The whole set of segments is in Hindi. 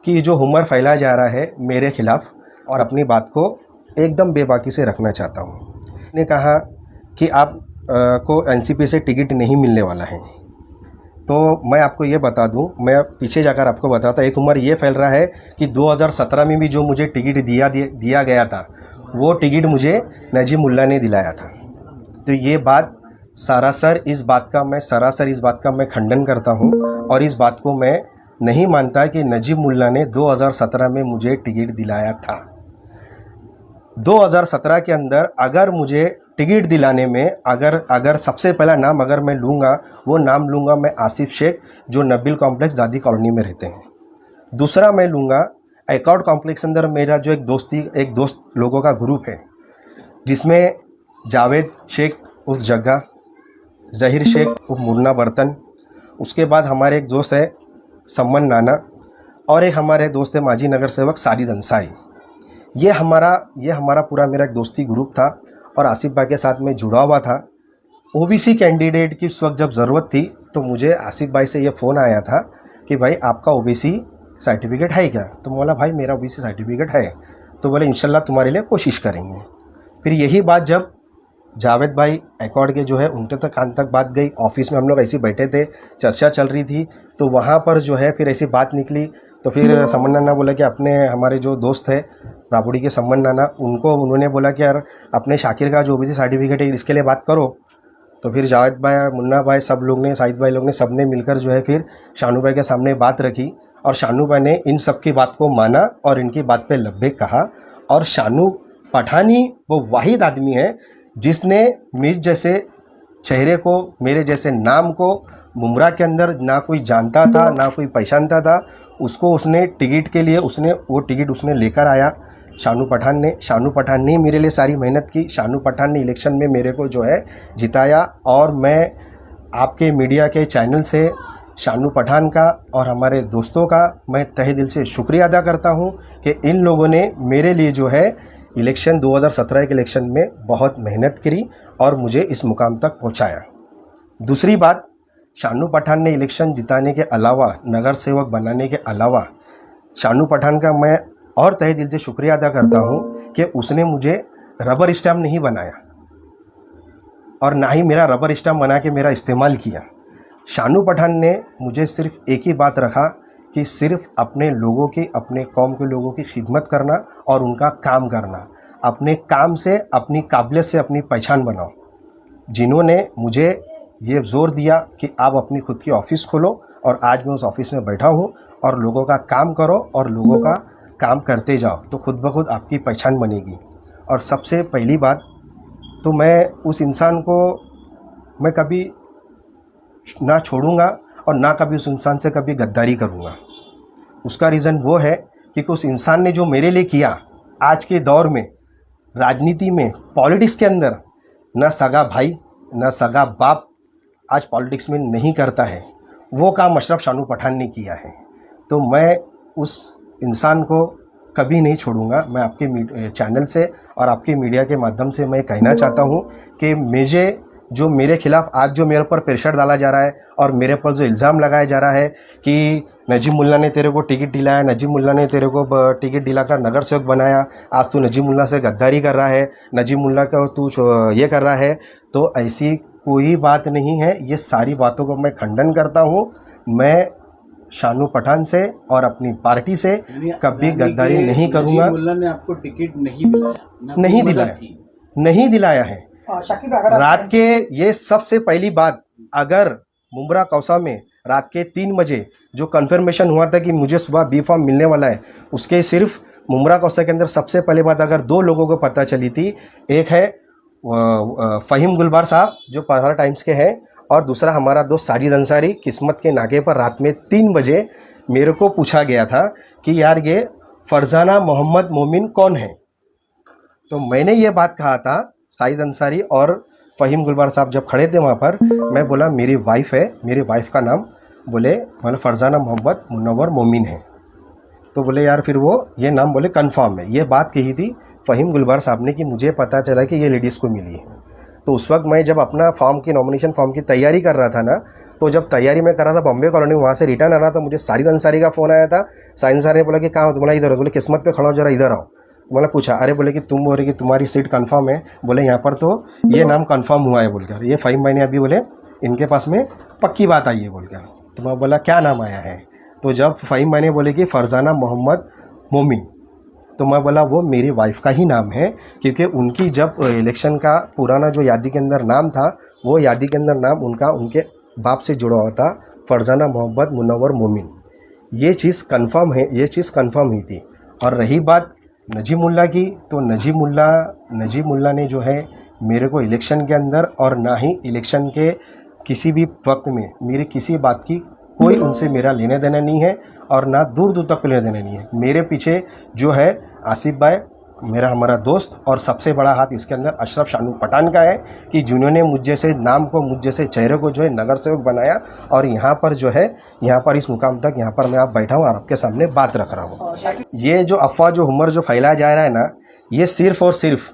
कि जो हुमर फैलाया जा रहा है मेरे खिलाफ़, और अपनी बात को एकदम बेबाकी से रखना चाहता हूँ। ने कहा कि आप को एनसीपी से टिकट नहीं मिलने वाला है। तो मैं आपको ये बता दूं, मैं पीछे जाकर आपको बताता, एक उम्र ये फैल रहा है कि 2017 में भी जो मुझे टिकट दिया गया था, वो टिकट मुझे नजीब मुल्ला ने दिलाया था। तो ये बात सरासर इस बात का मैं खंडन करता हूँ, और इस बात को मैं नहीं मानता कि नजीब मुल्ला ने 2017 में मुझे टिकट दिलाया था। 2017 के अंदर अगर मुझे टिकट दिलाने में अगर सबसे पहला नाम अगर मैं लूँगा, वो नाम लूँगा मैं आसिफ शेख, जो नबील कॉम्प्लेक्स दादी कॉलोनी में रहते हैं। दूसरा मैं लूँगा एकॉर्ड कॉम्प्लेक्स अंदर मेरा जो एक दोस्त लोगों का ग्रुप है, जिसमें जावेद शेख उर्फ जग्गा, ज़हीर शेख उर्फ मुन्ना बर्तन, उसके बाद हमारे एक दोस्त है सम्मन नाना, और एक हमारे दोस्त है माजी नगर सेवक साजिद अंसारी। ये हमारा पूरा मेरा एक दोस्ती ग्रुप था, और आसिफ भाई के साथ में जुड़ा हुआ था। ओबीसी कैंडिडेट की उस वक्त जब ज़रूरत थी, तो मुझे आसिफ भाई से ये फ़ोन आया था कि भाई आपका ओबीसी सर्टिफिकेट है क्या? तो बोला भाई मेरा ओबीसी सर्टिफिकेट है। तो बोले इंशाल्लाह तुम्हारे लिए कोशिश करेंगे। फिर यही बात जब जावेद भाई एकॉर्ड के जो है उनके तक कान तक बात गई, ऑफिस में हम लोग ऐसे बैठे थे, चर्चा चल रही थी, तो वहाँ पर जो है फिर ऐसी बात निकली। तो फिर सम्मन नाना बोला कि अपने हमारे जो दोस्त है राबड़ी के सम्मन नाना, उन्होंने बोला कि यार अपने शाकिर का जो ओबीसी सर्टिफिकेट है इसके लिए बात करो। तो फिर जावेद भाई, मुन्ना भाई, सब लोग ने, साहिद भाई लोग ने, सब ने मिलकर जो है फिर शानू भाई के सामने बात रखी, और शानू भाई ने इन सब की बात को माना और इनकी बात पे लब्बैक कहा। और शानू पठानी वो वाहिद आदमी है जिसने मुझ जैसे चेहरे को, मेरे जैसे नाम को मुमरा के अंदर ना कोई जानता था ना कोई पहचानता था, उसको उसने टिकट के लिए वो टिकट उसने लेकर आया। शानू पठान ने मेरे लिए सारी मेहनत की। शानू पठान ने इलेक्शन में मेरे को जो है जिताया, और मैं आपके मीडिया के चैनल से शानू पठान का और हमारे दोस्तों का मैं तहे दिल से शुक्रिया अदा करता हूं कि इन लोगों ने मेरे लिए जो है इलेक्शन 2017 के इलेक्शन में बहुत मेहनत करी और मुझे इस मुकाम तक पहुंचाया। दूसरी बात, शानू पठान ने इलेक्शन जिताने के अलावा, नगर सेवक बनाने के अलावा, शानू पठान का मैं और तहे दिल से शुक्रिया अदा करता हूं कि उसने मुझे रबर स्टैम्प नहीं बनाया, और ना ही मेरा रबर स्टैम्प बना के मेरा इस्तेमाल किया। शानू पठान ने मुझे सिर्फ एक ही बात रखा कि सिर्फ अपने लोगों की, अपने कौम के लोगों की खिदमत करना और उनका काम करना, अपने काम से, अपनी काबिलियत से अपनी पहचान बनाओ। जिन्होंने मुझे ये ज़ोर दिया कि आप अपनी खुद की ऑफ़िस खोलो, और आज मैं उस ऑफ़िस में बैठा हूँ, और लोगों का काम करो और लोगों का काम करते जाओ, तो खुद ब खुद आपकी पहचान बनेगी। और सबसे पहली बात तो मैं उस इंसान को मैं कभी ना छोड़ूंगा, और ना कभी उस इंसान से कभी गद्दारी करूंगा। उसका रीज़न वो है कि उस इंसान ने जो मेरे लिए किया, आज के दौर में राजनीति में, पॉलिटिक्स के अंदर, ना सगा भाई ना सगा बाप आज पॉलिटिक्स में नहीं करता है, वो काम अशरफ शानू पठान ने किया है। तो मैं उस इंसान को कभी नहीं छोड़ूंगा। मैं आपके चैनल से और आपके मीडिया के माध्यम से मैं कहना चाहता हूं कि मेरे खिलाफ आज जो मेरे ऊपर प्रेशर डाला जा रहा है और मेरे पर जो इल्ज़ाम लगाया जा रहा है कि नजीब मुल्ला ने तेरे को टिकट दिलाया, नजीब मुल्ला ने तेरे को टिकट दिलाकर नगर सेवक बनाया, आज तू नजीब मुल्ला से गद्दारी कर रहा है, नजीब मुल्ला का तू ये कर रहा है, तो ऐसी कोई बात नहीं है। ये सारी बातों को मैं खंडन करता हूँ। मैं शानू पठान से और अपनी पार्टी से कभी गद्दारी नहीं करूँगा। मुल्ला ने आपको टिकट नहीं दिलाया है। रात के, ये सबसे पहली बात, अगर मुमरा कौसा में रात के 3 बजे जो कन्फर्मेशन हुआ था कि मुझे सुबह बी फॉर्म मिलने वाला है, उसके सिर्फ मुमरा कौसा के अंदर सबसे पहले बात अगर 2 लोगों को पता चली थी, एक है फ़हीम गुलबार साहब जो पहाड़ टाइम्स के हैं, और दूसरा हमारा दोस्त साजिद अंसारी। किस्मत के नाके पर रात में 3 बजे मेरे को पूछा गया था कि यार ये फरजाना मोहम्मद मोमिन कौन है। तो मैंने ये बात कहा था, साजिद अंसारी और फ़हीम गुलबार साहब जब खड़े थे वहाँ पर, मैं बोला मेरी वाइफ है, मेरी वाइफ का नाम बोले मतलब फरजाना मोहम्मद मुनव्वर मोमिन है। तो बोले यार फिर वो ये नाम बोले कन्फर्म है। ये बात कही थी फ़हीम गुलबार साहब ने कि मुझे पता चला कि ये लेडीज़ को मिली है। तो उस वक्त मैं जब अपना फॉर्म की, नॉमिनेशन फॉर्म की तैयारी कर रहा था ना, तो जब तैयारी में कर रहा था बॉम्बे कॉलोनी, वहाँ से रिटर्न आ रहा था, मुझे साजिद अंसारी का फ़ोन आया था। साजिद अंसारी ने बोला कि कहाँ हो? तो बोला इधर हो। बोले किस्मत पे खड़ा हो, जरा इधर आओ। मैंने पूछा, अरे बोले कि तुम बोल रहे कि तुम्हारी सीट कंफर्म है? बोले यहाँ पर तो ये नाम कंफर्म हुआ है बोलकर, ये 5 महीने अभी बोले इनके पास में पक्की बात आई है बोलकर। तो मैं बोला क्या नाम आया है? तो जब 5 महीने बोले कि फरजाना मोहम्मद मोमिन, तो मैं बोला वो मेरी वाइफ का ही नाम है, क्योंकि उनकी जब इलेक्शन का पुराना जो यादी के अंदर नाम था, वो यादी के अंदर नाम उनका उनके बाप से जुड़ा हुआ था, फरजाना मोहम्मद मुनव्वर मोमिन। ये चीज़ कंफर्म है, ये चीज़ कंफर्म हुई थी। और रही बात नजीमुल्ला की, तो नजीमुल्ला ने जो है मेरे को इलेक्शन के अंदर और ना ही इलेक्शन के किसी भी वक्त में मेरी किसी बात की कोई उनसे मेरा लेने देना नहीं है, और ना दूर दूर तक लेने देना नहीं है। मेरे पीछे जो है आसिफ भाई हमारा दोस्त, और सबसे बड़ा हाथ इसके अंदर अशरफ शानू पठान का है, कि जिन्होंने मुझ जैसे नाम को, मुझ जैसे चेहरे को जो है नगर सेवक बनाया, और यहाँ पर जो है, यहाँ पर इस मुकाम तक यहाँ पर मैं आप बैठा हूँ और आपके सामने बात रख रहा हूँ। ये जो अफवाह जो हुमर जो फैलाया जा रहा है ना, ये सिर्फ़ और सिर्फ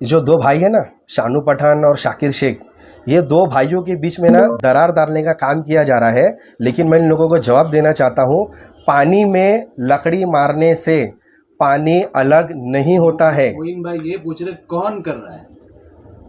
जो 2 भाई है ना, शानू पठान और शाकिर शेख, ये 2 भाइयों के बीच में ना दरार डालने का काम किया जा रहा है। लेकिन मैं इन लोगों को जवाब देना चाहता हूँ, पानी में लकड़ी मारने से पानी अलग नहीं होता है। मोइन भाई ये पूछ रहे कौन कर रहा है?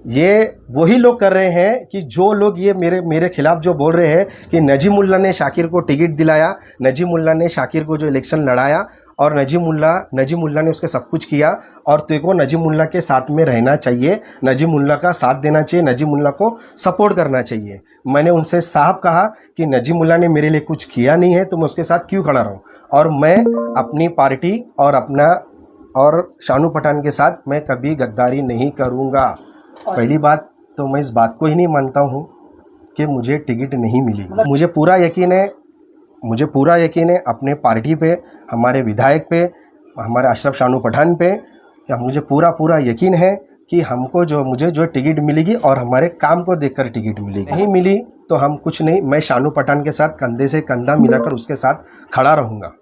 ये वही लोग कर रहे हैं कि जो लोग ये मेरे खिलाफ जो बोल रहे हैं कि नजीमुल्ला ने शाकिर को टिकट दिलाया, नजीमुल्ला ने शाकिर को जो इलेक्शन लड़ाया, और नजीमुल्ला ने उसके सब कुछ किया, और तेरे को नजीमुल्ला के साथ में रहना चाहिए, नजीमुल्ला का साथ देना चाहिए, नजीमुल्ला को सपोर्ट करना चाहिए। मैंने उनसे साफ कहा कि नजीमुल्ला ने मेरे लिए कुछ किया नहीं है, तो मैं उसके साथ क्यों खड़ा रहूं, और मैं अपनी पार्टी और शानू पठान के साथ मैं कभी गद्दारी नहीं करूंगा। पहली बात तो मैं इस बात को ही नहीं मानता हूं कि मुझे टिकट नहीं मिली। मुझे पूरा यकीन है अपने पार्टी पे, हमारे विधायक पे, हमारे अशरफ शानू पठान पे, या मुझे पूरा यकीन है कि मुझे जो टिकट मिलेगी, और हमारे काम को देखकर टिकट मिलेगी। नहीं मिली तो हम कुछ नहीं, मैं शानू पठान के साथ कंधे से कंधा मिलाकर उसके साथ खड़ा रहूँगा।